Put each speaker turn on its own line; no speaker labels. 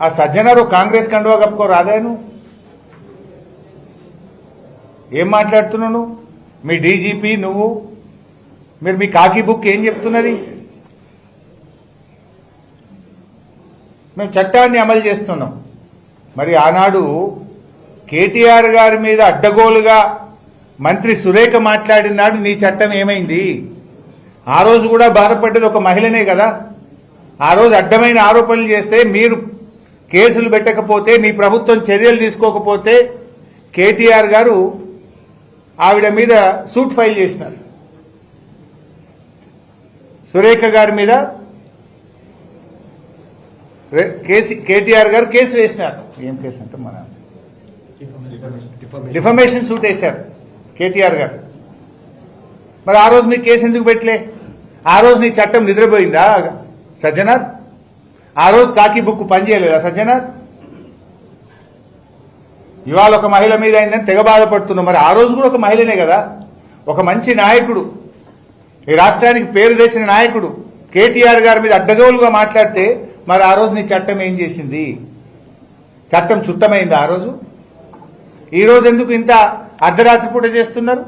ఆ సజ్జనారు కాంగ్రెస్ కండువా కప్పుకో రాదాను ఏం మాట్లాడుతున్నావు నువ్వు? మీ డీజీపీ నువ్వు మీరు మీ కాకి బుక్ ఏం చెప్తున్నది? మేము చట్టాన్ని అమలు చేస్తున్నాం. మరి ఆనాడు కేటీఆర్ గారి మీద అడ్డగోలుగా మంత్రి సురేఖ మాట్లాడినాడు నీ చట్టం ఏమైంది? ఆ రోజు కూడా బాధపడ్డది ఒక మహిళనే కదా. ఆ రోజు అడ్డమైన ఆరోపణలు చేస్తే మీరు కేసులు పెట్టకపోతే మీ ప్రభుత్వం చర్యలు తీసుకోకపోతే కేటీఆర్ గారు ఆవిడ మీద సూట్ ఫైల్ చేసినారు. సురేఖ గారి మీద కేటీఆర్ గారు కేసు వేసినారు. ఏం కేసు అంటే మన డిఫమేషన్ సూట్ వేశారు కేటీఆర్ గారు. మరి ఆ రోజు మీ కేసు ఎందుకు పెట్టలే? ఆ రోజు నీ చట్టం నిద్రపోయిందా సజ్జనార్? ఆ రోజు కాకి బుక్ పనిచేయలేదా సజ్జనార్? ఇవాళ ఒక మహిళ మీద అయిందని తెగ బాధపడుతున్నాం. మరి ఆ రోజు కూడా ఒక మహిళనే కదా, ఒక మంచి నాయకుడు, ఈ రాష్ట్రానికి పేరు తెచ్చిన నాయకుడు కేటీఆర్ గారి మీద అడ్డగోలుగా మాట్లాడితే మరి ఆ రోజు నీ చట్టం ఏం చేసింది? చట్టం చుట్టమైంది ఆ రోజు? ఈ రోజు ఎందుకు ఇంత అర్ధరాత్రి పూట చేస్తున్నారు?